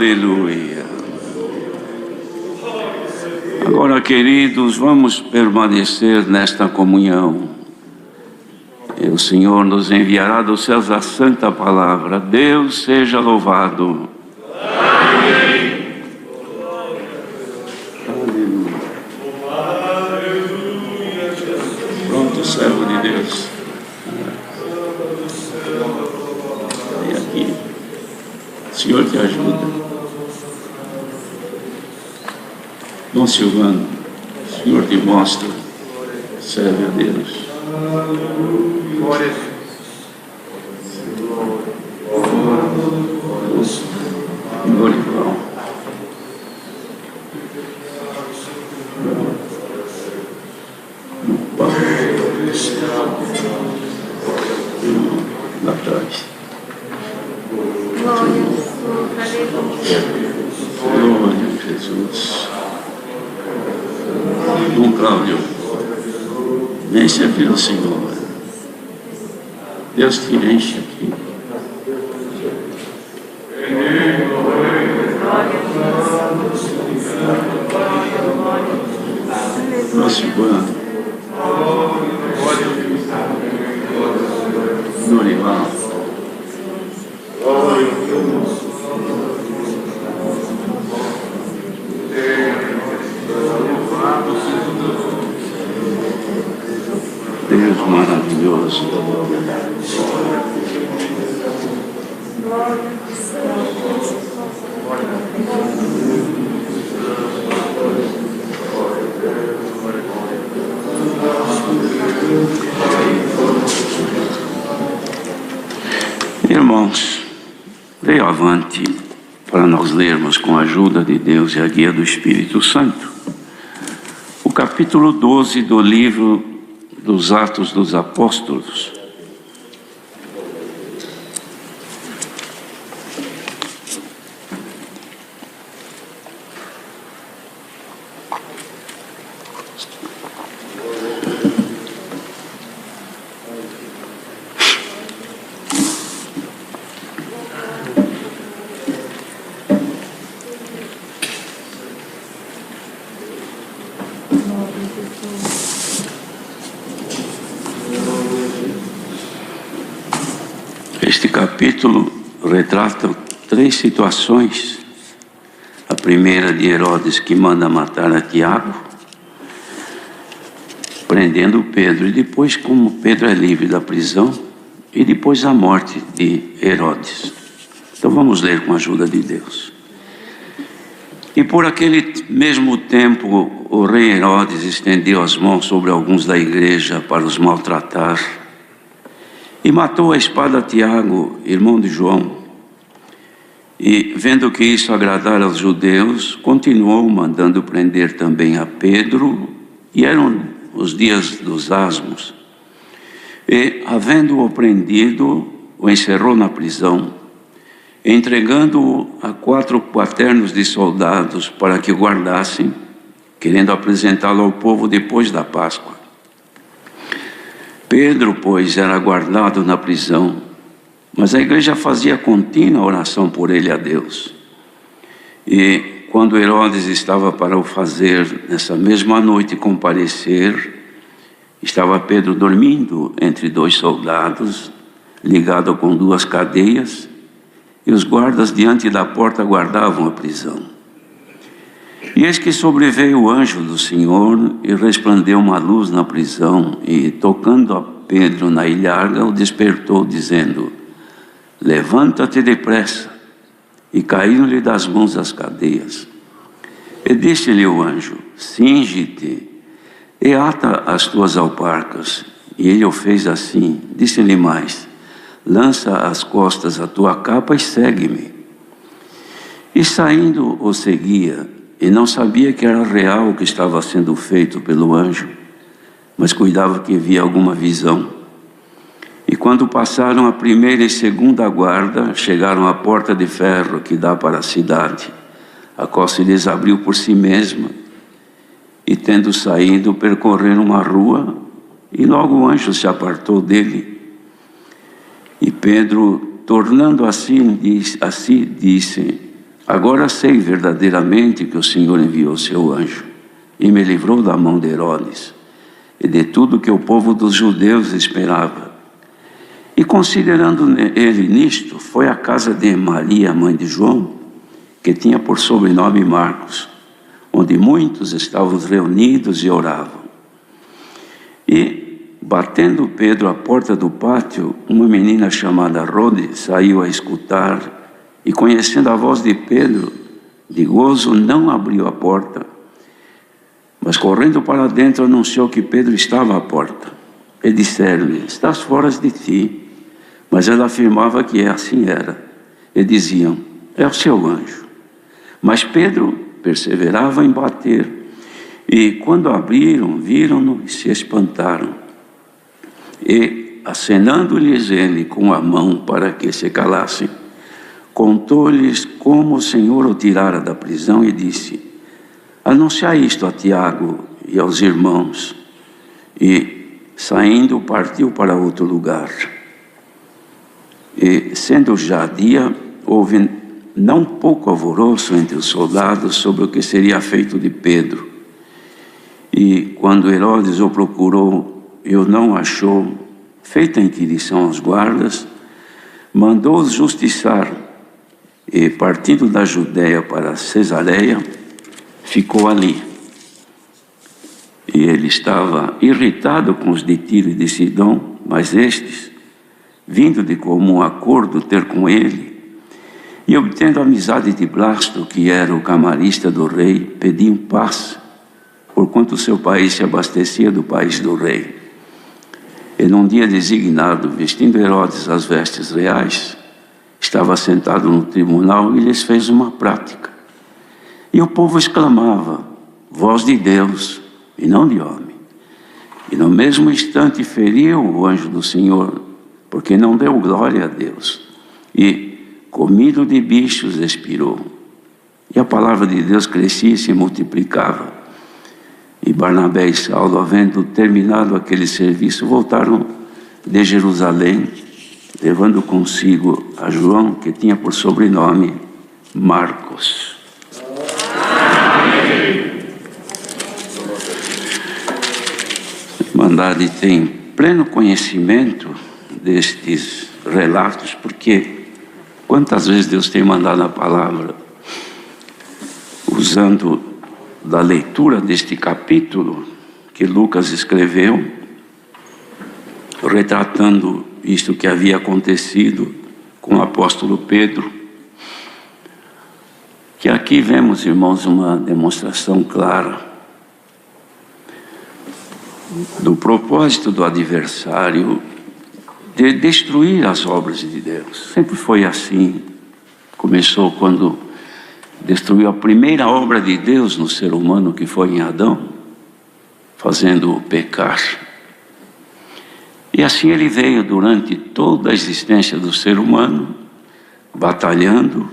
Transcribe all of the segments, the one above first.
Aleluia. Agora, queridos, vamos permanecer nesta comunhão. E o Senhor nos enviará dos céus a santa palavra. Deus seja louvado. Amém. Aleluia. Pronto, servo de Deus. E aqui. O Senhor te ajuda. Dom Silvano, o Senhor te mostra. Serve a Deus. Glória a Deus. Glorival. Lá atrás. Glória a Jesus. Dom Cláudio, vem servir o Senhor. Deus te enche aqui. Próximo ano. Glorival. Deus maravilhoso. Irmãos, veio avante para nós lermos com a ajuda de Deus e a guia do Espírito Santo o capítulo 12 do livro dos Atos dos Apóstolos. Este capítulo retrata 3 situações. A primeira de Herodes, que manda matar a Tiago, prendendo Pedro, e depois como Pedro é livre da prisão, e depois a morte de Herodes. Então vamos ler com a ajuda de Deus. E por aquele mesmo tempo o rei Herodes estendeu as mãos sobre alguns da igreja para os maltratar, e matou a espada Tiago, irmão de João. E vendo que isso agradara aos judeus, continuou mandando prender também a Pedro, e eram os dias dos asmos. E, havendo-o prendido, o encerrou na prisão, entregando-o a 4 quaternos de soldados para que o guardassem, querendo apresentá-lo ao povo depois da Páscoa. Pedro, pois, era guardado na prisão, mas a igreja fazia contínua oração por ele a Deus. E quando Herodes estava para o fazer, nessa mesma noite, comparecer, estava Pedro dormindo entre 2 soldados, ligado com 2 cadeias, e os guardas diante da porta guardavam a prisão. E eis que sobreveio o anjo do Senhor, e resplandeceu uma luz na prisão, e tocando a Pedro na ilharga, o despertou, dizendo: levanta-te depressa. E caíram-lhe das mãos as cadeias. E disse-lhe o anjo: cinge-te e ata as tuas alparcas. E ele o fez assim. Disse-lhe mais: lança às costas a tua capa e segue-me. E saindo o seguia, e não sabia que era real o que estava sendo feito pelo anjo, mas cuidava que via alguma visão. E quando passaram a primeira e segunda guarda, chegaram à porta de ferro que dá para a cidade, a qual se lhes abriu por si mesma, e tendo saído, percorreram uma rua, e logo o anjo se apartou dele. E Pedro, tornando assim, disse: Agora sei verdadeiramente que o Senhor enviou seu anjo e me livrou da mão de Herodes e de tudo que o povo dos judeus esperava. E considerando ele nisto, foi à casa de Maria, mãe de João, que tinha por sobrenome Marcos, onde muitos estavam reunidos e oravam. E, batendo Pedro à porta do pátio, uma menina chamada Rode saiu a escutar, e conhecendo a voz de Pedro, de gozo não abriu a porta, mas correndo para dentro anunciou que Pedro estava à porta. E disseram-lhe: estás fora de ti. Mas ela afirmava que assim era. E diziam: é o seu anjo. Mas Pedro perseverava em bater. E quando abriram, viram-no e se espantaram. E, acenando-lhes ele com a mão para que se calassem, contou-lhes como o Senhor o tirara da prisão e disse: anunciai isto a Tiago e aos irmãos. E, saindo, partiu para outro lugar. E, sendo já dia, houve não pouco alvoroço entre os soldados sobre o que seria feito de Pedro. E, quando Herodes o procurou e o não achou, feita a inquirição aos guardas, mandou-os justiçar. E, partindo da Judéia para Cesareia, ficou ali. E ele estava irritado com os de Tiro e de Sidom, mas estes, vindo de comum acordo ter com ele, e obtendo a amizade de Blasto, que era o camarista do rei, pediam paz, porquanto seu país se abastecia do país do rei. E num dia designado, vestindo Herodes as vestes reais, estava sentado no tribunal e lhes fez uma prática. E o povo exclamava: voz de Deus e não de homem. E no mesmo instante feriu o anjo do Senhor, porque não deu glória a Deus. E, comido de bichos, expirou. E a palavra de Deus crescia e se multiplicava. E Barnabé e Saulo, havendo terminado aquele serviço, voltaram de Jerusalém, levando consigo a João, que tinha por sobrenome Marcos. A Irmandade tem pleno conhecimento destes relatos, porque quantas vezes Deus tem mandado a palavra usando da leitura deste capítulo que Lucas escreveu, retratando isto que havia acontecido com o apóstolo Pedro, que aqui vemos, irmãos, uma demonstração clara do propósito do adversário de destruir as obras de Deus. Sempre foi assim. Começou quando destruiu a primeira obra de Deus no ser humano, que foi em Adão, fazendo-o pecar. E assim ele veio durante toda a existência do ser humano, batalhando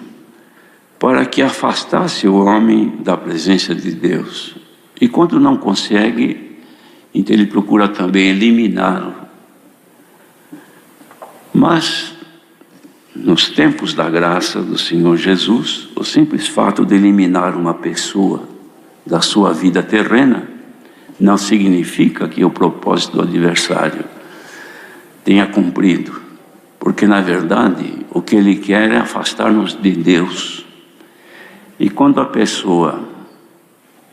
para que afastasse o homem da presença de Deus. E quando não consegue, então ele procura também eliminá-lo. Mas, nos tempos da graça do Senhor Jesus, o simples fato de eliminar uma pessoa da sua vida terrena não significa que o propósito do adversário tenha cumprido, porque na verdade o que ele quer é afastar-nos de Deus. E quando a pessoa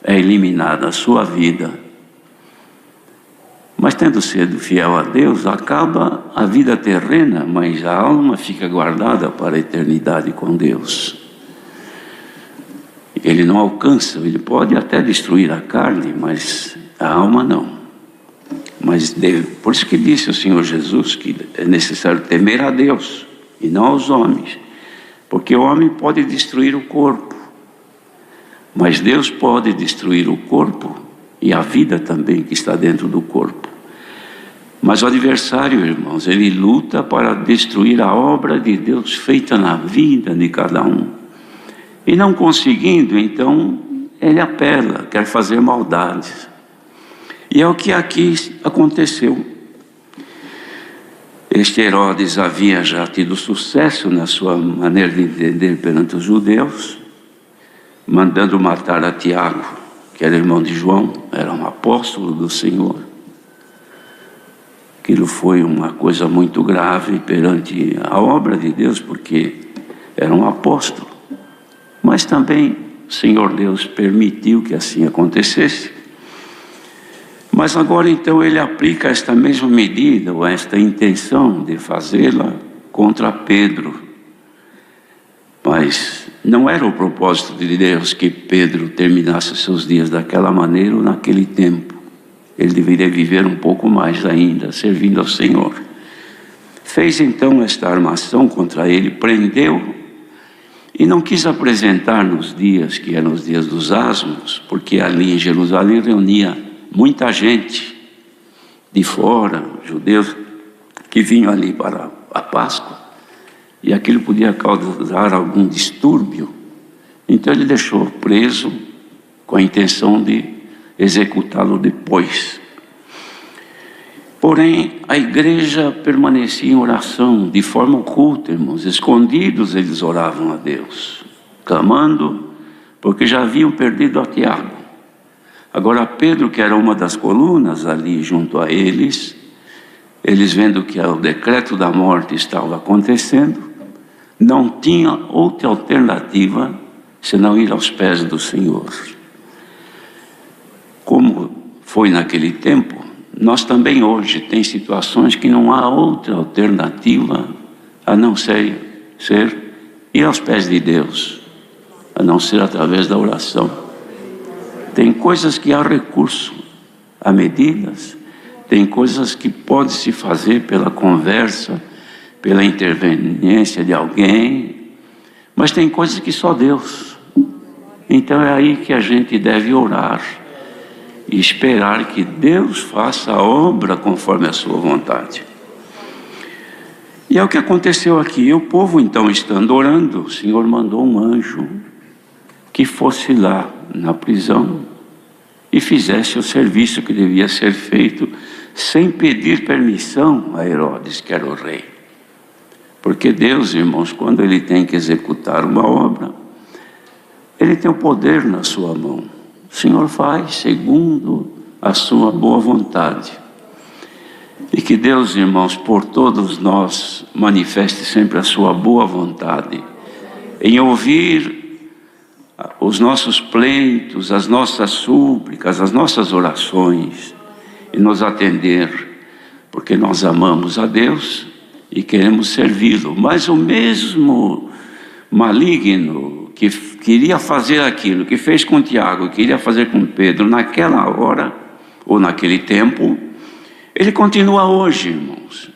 é eliminada da sua vida, mas tendo sido fiel a Deus, acaba a vida terrena, mas a alma fica guardada para a eternidade com Deus. Ele não alcança, ele pode até destruir a carne, mas a alma não. Mas por isso que disse o Senhor Jesus que é necessário temer a Deus e não aos homens, porque o homem pode destruir o corpo, mas Deus pode destruir o corpo e a vida também que está dentro do corpo. Mas o adversário, irmãos, ele luta para destruir a obra de Deus feita na vida de cada um. E não conseguindo, então, ele apela, quer fazer maldades. E é o que aqui aconteceu. Este Herodes havia já tido sucesso na sua maneira de entender perante os judeus, mandando matar a Tiago, que era irmão de João, era um apóstolo do Senhor. Aquilo foi uma coisa muito grave perante a obra de Deus, porque era um apóstolo. Mas também o Senhor Deus permitiu que assim acontecesse. Mas agora então ele aplica esta mesma medida, ou esta intenção de fazê-la contra Pedro. Mas não era o propósito de Deus que Pedro terminasse seus dias daquela maneira ou naquele tempo. Ele deveria viver um pouco mais ainda, servindo ao Senhor. Fez então esta armação contra ele, prendeu, e não quis apresentar nos dias que eram os dias dos asmos, porque ali em Jerusalém reunia muita gente de fora, judeus, que vinham ali para a Páscoa, e aquilo podia causar algum distúrbio. Então ele deixou preso com a intenção de executá-lo depois. Porém, a igreja permanecia em oração, de forma oculta, irmãos, escondidos eles oravam a Deus, clamando, porque já haviam perdido a Tiago. Agora Pedro, que era uma das colunas ali junto a eles vendo que o decreto da morte estava acontecendo, não tinha outra alternativa senão ir aos pés do Senhor. Como foi naquele tempo, nós também hoje tem situações que não há outra alternativa a não ser ir aos pés de Deus, a não ser através da oração. Tem coisas que há recurso, há medidas, tem coisas que pode se fazer pela conversa, pela interveniência de alguém, mas tem coisas que só Deus. Então é aí que a gente deve orar e esperar que Deus faça a obra conforme a sua vontade. E é o que aconteceu aqui. O povo então, estando orando, o Senhor mandou um anjo que fosse lá na prisão e fizesse o serviço que devia ser feito sem pedir permissão a Herodes, que era o rei. Porque Deus, irmãos, quando Ele tem que executar uma obra, Ele tem o poder na sua mão. O Senhor faz segundo a sua boa vontade. E que Deus, irmãos, por todos nós, manifeste sempre a sua boa vontade em ouvir os nossos pleitos, as nossas súplicas, as nossas orações e nos atender, porque nós amamos a Deus e queremos servi-lo. Mas o mesmo maligno que queria fazer aquilo que fez com Tiago, queria fazer com Pedro naquela hora ou naquele tempo, ele continua hoje, irmãos.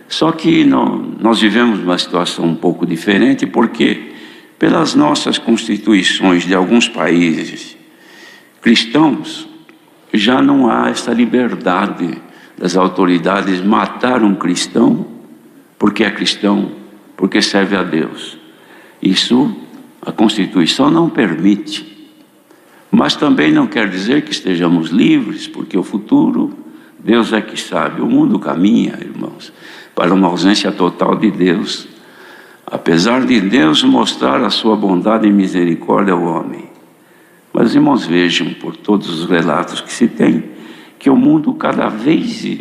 Só que nós vivemos uma situação um pouco diferente, porque pelas nossas constituições de alguns países cristãos, já não há essa liberdade das autoridades matar um cristão porque é cristão, porque serve a Deus. Isso a Constituição não permite. Mas também não quer dizer que estejamos livres, porque o futuro, Deus é que sabe. O mundo caminha, irmãos, para uma ausência total de Deus. Apesar de Deus mostrar a sua bondade e misericórdia ao homem. Mas, irmãos, vejam por todos os relatos que se tem, que o mundo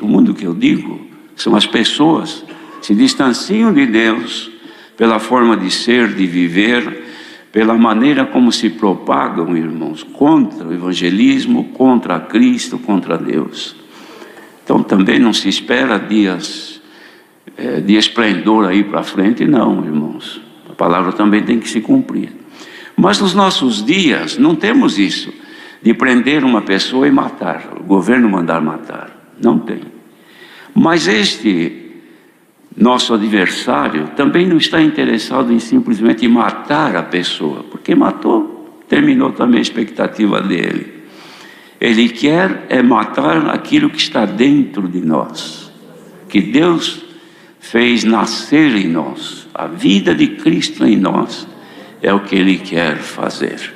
o mundo que eu digo, são as pessoas, se distanciam de Deus pela forma de ser, de viver, pela maneira como se propagam, irmãos, contra o evangelismo, contra Cristo, contra Deus. Então também não se espera dias de esplendor aí para frente, não, irmãos. A palavra também tem que se cumprir. Mas nos nossos dias não temos isso, de prender uma pessoa e matar, o governo mandar matar, não tem. Mas este nosso adversário também não está interessado em simplesmente matar a pessoa, porque matou, terminou também a expectativa dele. Ele quer matar aquilo que está dentro de nós, que Deus fez nascer em nós, a vida de Cristo em nós, é o que Ele quer fazer.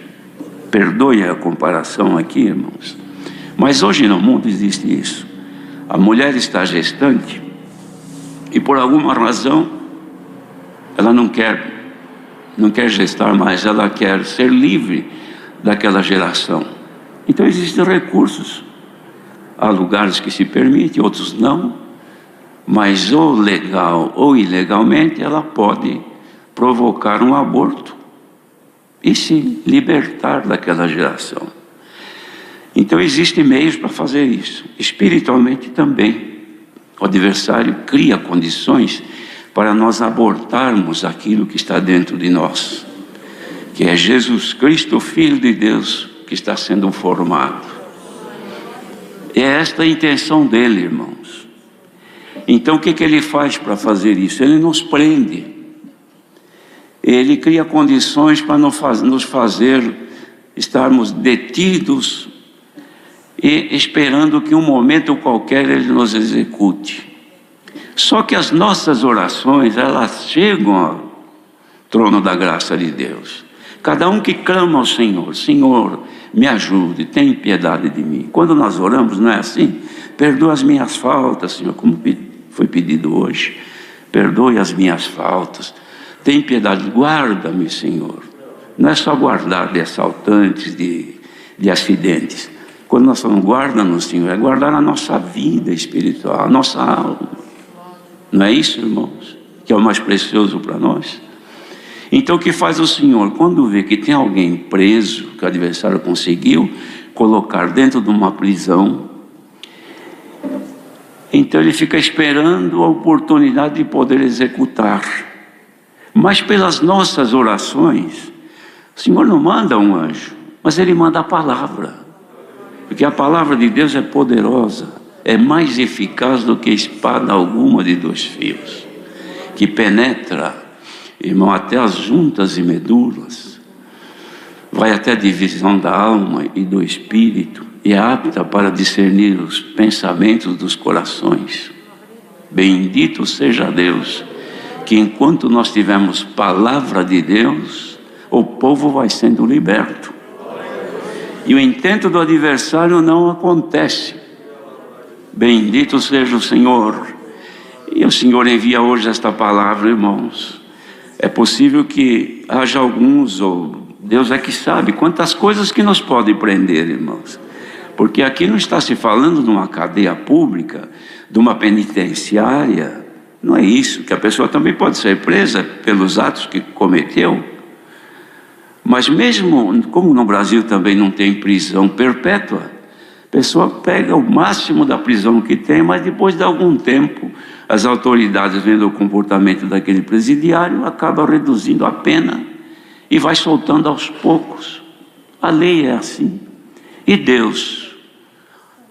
Perdoe a comparação aqui, irmãos, mas hoje no mundo existe isso. A mulher está gestante e por alguma razão ela não quer não quer gestar mais, ela quer ser livre daquela geração. Então existem recursos. Há lugares que se permite, outros não. Mas ou legal ou ilegalmente ela pode provocar um aborto e se libertar daquela geração. Então existem meios para fazer isso. Espiritualmente também. O adversário cria condições para nós abortarmos aquilo que está dentro de nós, que é Jesus Cristo, Filho de Deus, que está sendo formado. É esta a intenção dele, irmãos. Então o que ele faz para fazer isso? Ele nos prende. Ele cria condições para nos fazer estarmos detidos e esperando que um momento qualquer ele nos execute. Só que as nossas orações, elas chegam ao trono da graça de Deus. Cada um que clama ao Senhor: Senhor, me ajude, tenha piedade de mim. Quando nós oramos, não é assim? Perdoa as minhas faltas, Senhor, como foi pedido hoje. Perdoe as minhas faltas. Tem piedade, guarda-me, Senhor. Não é só guardar de assaltantes, de acidentes. Quando nós falamos guarda-nos, Senhor, é guardar a nossa vida espiritual, a nossa alma. Não é isso, irmãos? Que é o mais precioso para nós. Então o que faz o Senhor? Quando vê que tem alguém preso, que o adversário conseguiu colocar dentro de uma prisão, então ele fica esperando a oportunidade de poder executar. Mas pelas nossas orações, o Senhor não manda um anjo, mas Ele manda a palavra. Porque a palavra de Deus é poderosa, é mais eficaz do que espada alguma de 2 fios, que penetra, irmão, até as juntas e medulas, vai até a divisão da alma e do espírito, e é apta para discernir os pensamentos dos corações. Bendito seja Deus, que enquanto nós tivermos palavra de Deus, o povo vai sendo liberto. E o intento do adversário não acontece. Bendito seja o Senhor. E o Senhor envia hoje esta palavra, irmãos. É possível que haja alguns, ou Deus é que sabe, quantas coisas que nos podem prender, irmãos. Porque aqui não está se falando de uma cadeia pública, de uma penitenciária. Não é isso, que a pessoa também pode ser presa pelos atos que cometeu. Mas mesmo como no Brasil também não tem prisão perpétua, a pessoa pega o máximo da prisão que tem, mas depois de algum tempo, as autoridades, vendo o comportamento daquele presidiário, acabam reduzindo a pena e vai soltando aos poucos. A lei é assim. E Deus,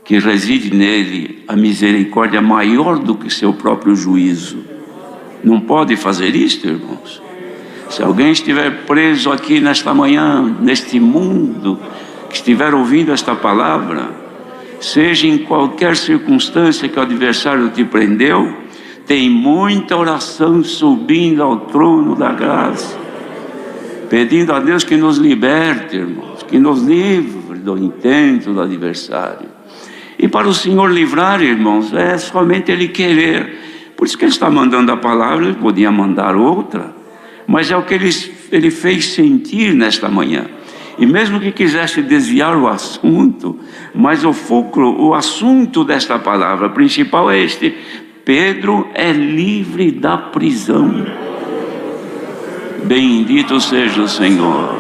que reside nele a misericórdia maior do que seu próprio juízo, não pode fazer isto, irmãos? Se alguém estiver preso aqui nesta manhã, neste mundo, que estiver ouvindo esta palavra, seja em qualquer circunstância que o adversário te prendeu, tem muita oração subindo ao trono da graça, pedindo a Deus que nos liberte, irmãos, que nos livre do intento do adversário. E para o Senhor livrar, irmãos, é somente Ele querer. Por isso que Ele está mandando a palavra. Ele podia mandar outra, mas é o que Ele fez sentir nesta manhã. E mesmo que quisesse desviar o assunto, mas o fulcro, o assunto desta palavra principal é este: Pedro é livre da prisão. Bendito seja o Senhor.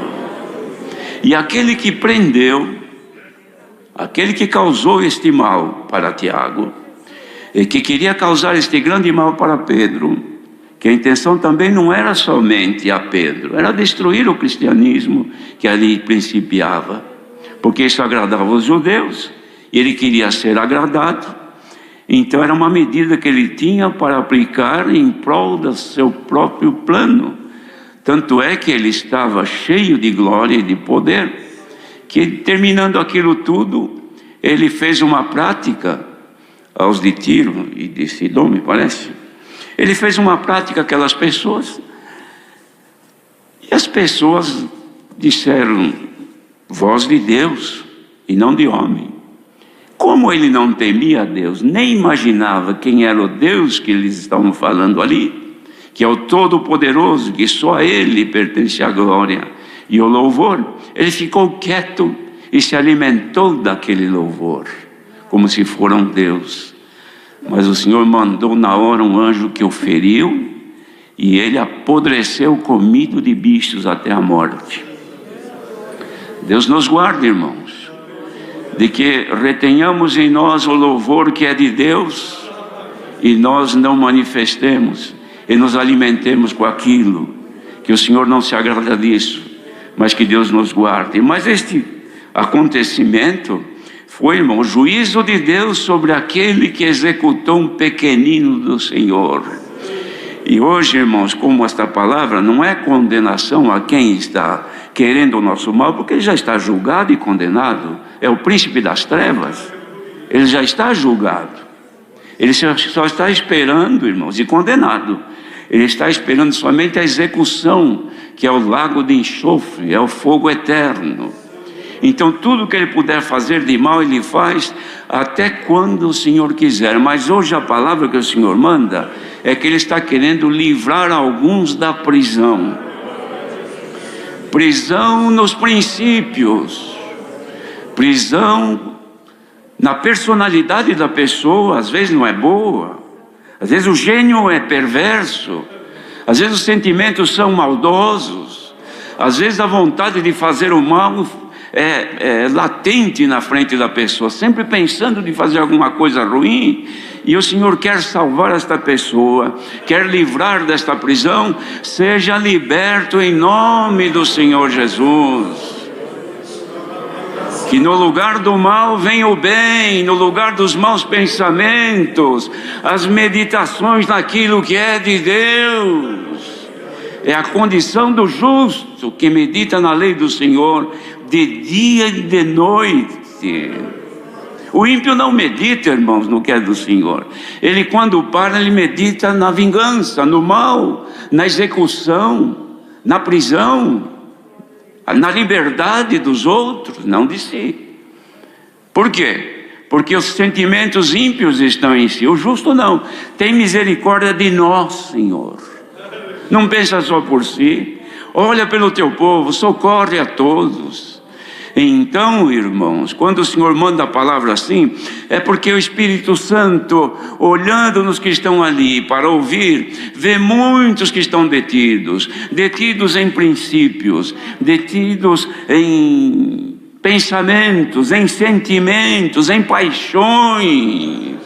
E aquele que prendeu, aquele que causou este mal para Tiago, e que queria causar este grande mal para Pedro, que a intenção também não era somente a Pedro, era destruir o cristianismo que ali principiava, porque isso agradava os judeus, e ele queria ser agradado. Então era uma medida que ele tinha para aplicar em prol do seu próprio plano. Tanto é que ele estava cheio de glória e de poder, que terminando aquilo tudo, ele fez uma prática aos de Tiro e de Sidom, me parece. Ele fez uma prática àquelas pessoas, e as pessoas disseram: voz de Deus e não de homem. Como ele não temia a Deus, nem imaginava quem era o Deus que eles estavam falando ali, que é o Todo-Poderoso, que só a Ele pertence a glória e o louvor, ele ficou quieto e se alimentou daquele louvor, como se fosse um Deus. Mas o Senhor mandou na hora um anjo que o feriu, e ele apodreceu comido de bichos até a morte. Deus nos guarde, irmãos, de que retenhamos em nós o louvor que é de Deus, e nós não manifestemos e nos alimentemos com aquilo, que o Senhor não se agrada disso, mas que Deus nos guarde. Mas este acontecimento foi, irmão, o juízo de Deus sobre aquele que executou um pequenino do Senhor. E hoje, irmãos, como esta palavra não é condenação a quem está querendo o nosso mal, porque ele já está julgado e condenado, é o príncipe das trevas, ele já está julgado, ele só está esperando, irmãos, e condenado, ele está esperando somente a execução, que é o lago de enxofre, é o fogo eterno. Então tudo que ele puder fazer de mal, ele faz até quando o Senhor quiser. Mas hoje a palavra que o Senhor manda é que ele está querendo livrar alguns da prisão. Prisão nos princípios, prisão na personalidade da pessoa. Às vezes não é boa, às vezes o gênio é perverso, às vezes os sentimentos são maldosos, às vezes a vontade de fazer o mal é latente na frente da pessoa, sempre pensando de fazer alguma coisa ruim. E o Senhor quer salvar esta pessoa, quer livrar desta prisão. Seja liberto em nome do Senhor Jesus. Que no lugar do mal venha o bem, no lugar dos maus pensamentos, as meditações naquilo que é de Deus. É a condição do justo que medita na lei do Senhor de dia e de noite. O ímpio não medita, irmãos, no que é do Senhor. Ele, quando para, ele medita na vingança, no mal, na execução, na prisão, na liberdade dos outros, não de si. Por quê? Porque os sentimentos ímpios estão em si. O justo não. Tem misericórdia de nós, Senhor. Não pensa só por si. Olha pelo teu povo, socorre a todos. Então, irmãos, quando o Senhor manda a palavra assim, é porque o Espírito Santo, olhando nos que estão ali para ouvir, vê muitos que estão detidos em princípios, detidos em pensamentos, em sentimentos, em paixões.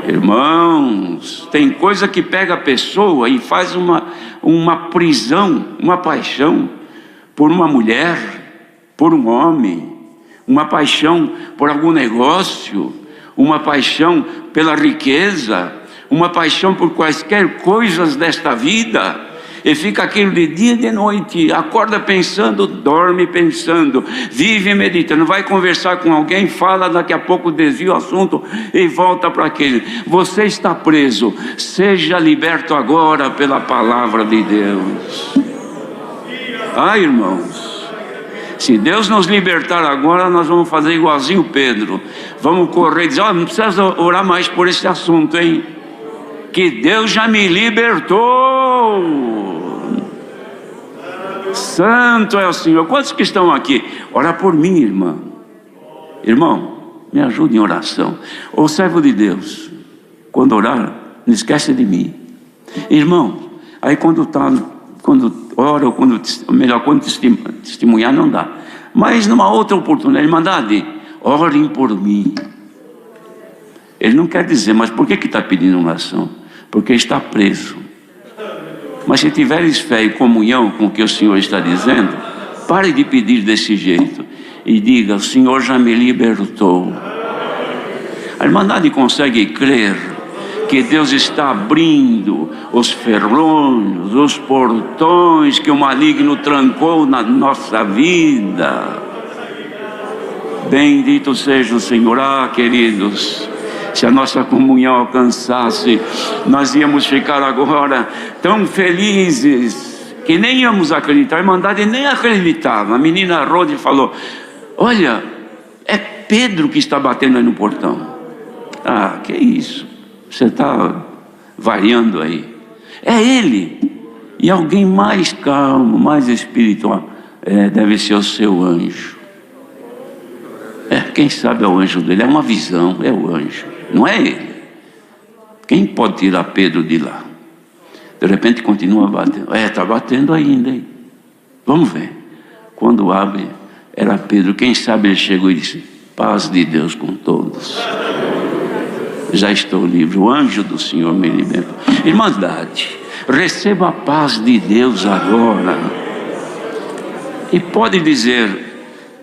Irmãos, tem coisa que pega a pessoa e faz uma prisão, uma paixão por uma mulher, por um homem, uma paixão por algum negócio, uma paixão pela riqueza, uma paixão por quaisquer coisas desta vida, e fica aquilo de dia e de noite, acorda pensando, dorme pensando, vive meditando, vai conversar com alguém, fala, daqui a pouco desvia o assunto e volta para aquele. Você está preso, seja liberto agora pela palavra de Deus. Irmãos, se Deus nos libertar agora, nós vamos fazer igualzinho Pedro, vamos correr e dizer, não precisa orar mais por esse assunto, hein? Que Deus já me libertou. Santo é o Senhor. Quantos que estão aqui? Ora por mim, irmão, me ajude em oração. Ô servo de Deus, quando orar, não esquece de mim, irmão. Aí quando ora, ou quando testemunhar, não dá, mas numa outra oportunidade, Irmandade, orem por mim. Ele não quer dizer, mas por que está pedindo oração? Porque está preso. Mas se tiveres fé e comunhão com o que o Senhor está dizendo, pare de pedir desse jeito e diga, o Senhor já me libertou. A Irmandade consegue crer que Deus está abrindo os ferrolhos, os portões que o maligno trancou na nossa vida. Bendito seja o Senhor. Queridos, se a nossa comunhão alcançasse, nós íamos ficar agora tão felizes que nem íamos acreditar. A Irmandade nem acreditava. A menina Rode falou, olha, é Pedro que está batendo aí no portão. Que isso? Você está variando aí. É ele. E alguém mais calmo, mais espiritual, deve ser o seu anjo. Quem sabe é o anjo dele, é uma visão, é o anjo, não é ele. Quem pode tirar Pedro de lá? De repente continua batendo. Está batendo ainda, hein? Vamos ver. Quando abre, era Pedro. Quem sabe ele chegou e disse: paz de Deus com todos. Já estou livre. O anjo do Senhor me libertou. Irmandade, receba a paz de Deus agora. E pode dizer: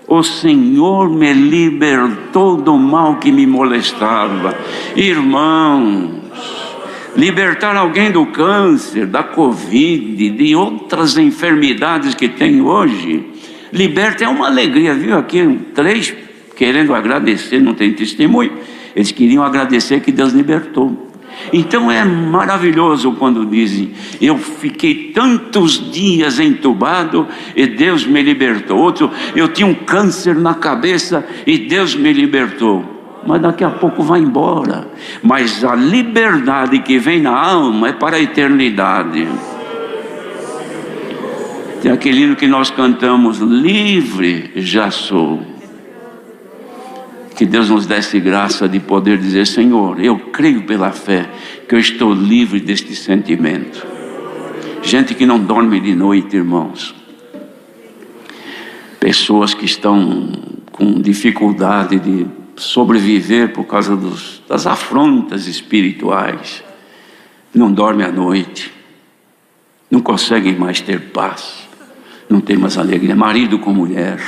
o Senhor me libertou do mal que me molestava. Irmãos, libertar alguém do câncer, da Covid, de outras enfermidades que tem hoje, liberta, é uma alegria. Viu aqui 3 querendo agradecer, não tem testemunho. Eles queriam agradecer que Deus libertou. Então é maravilhoso quando dizem: eu fiquei tantos dias entubado e Deus me libertou. Outro: eu tinha um câncer na cabeça e Deus me libertou. Mas daqui a pouco vai embora. Mas a liberdade que vem na alma é para a eternidade. Tem aquele hino que nós cantamos: livre já sou. Que Deus nos desse graça de poder dizer: Senhor, eu creio pela fé que eu estou livre deste sentimento. Gente que não dorme de noite, irmãos. Pessoas que estão com dificuldade de sobreviver por causa das afrontas espirituais. Não dormem à noite. Não conseguem mais ter paz. Não tem mais alegria. Marido com mulher.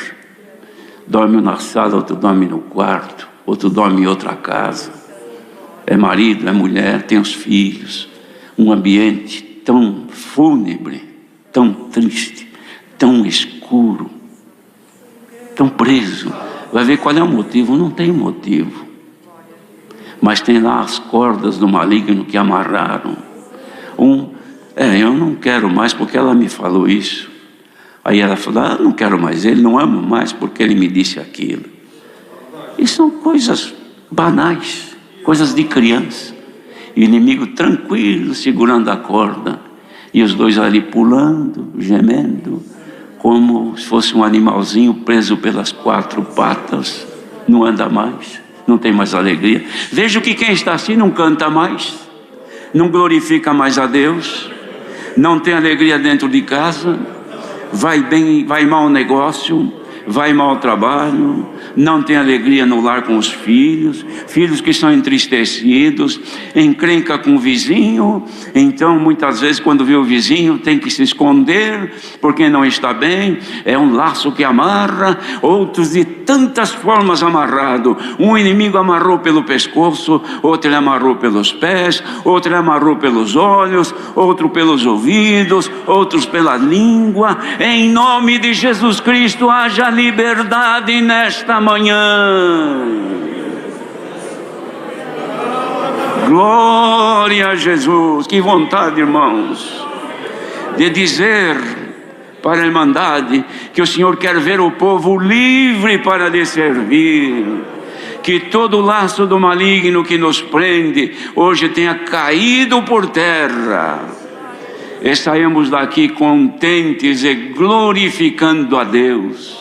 Dorme na sala, outro dorme no quarto, outro dorme em outra casa. É marido, é mulher, tem os filhos. Um ambiente tão fúnebre, tão triste, tão escuro, tão preso. Vai ver qual é o motivo? Não tem motivo. Mas tem lá as cordas do maligno que amarraram. Eu não quero mais porque ela me falou isso. Aí ela falou: não quero mais ele, não amo mais porque ele me disse aquilo. E são coisas banais, coisas de criança. E o inimigo tranquilo, segurando a corda. E os dois ali pulando, gemendo, como se fosse um animalzinho preso pelas 4 patas. Não anda mais, não tem mais alegria. Veja que quem está assim não canta mais, não glorifica mais a Deus, não tem alegria dentro de casa. Vai bem, vai mal o negócio, vai mal o trabalho, não tem alegria no lar com os filhos que estão entristecidos, encrenca com o vizinho. Então muitas vezes quando vê o vizinho tem que se esconder porque não está bem. É um laço que amarra, outros de tantas formas amarrado. Um inimigo amarrou pelo pescoço, outro ele amarrou pelos pés, outro ele amarrou pelos olhos, outro pelos ouvidos, outros pela língua. Em nome de Jesus Cristo, haja liberdade nesta manhã. Glória a Jesus. Que vontade, irmãos, de dizer para a Irmandade que o Senhor quer ver o povo livre para lhe servir. Que todo o laço do maligno que nos prende hoje tenha caído por terra. E saímos daqui contentes e glorificando a Deus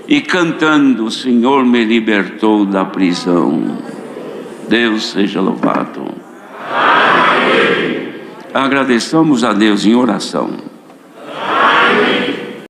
e cantando: o Senhor me libertou da prisão. Deus seja louvado. Amém. Agradeçamos a Deus em oração.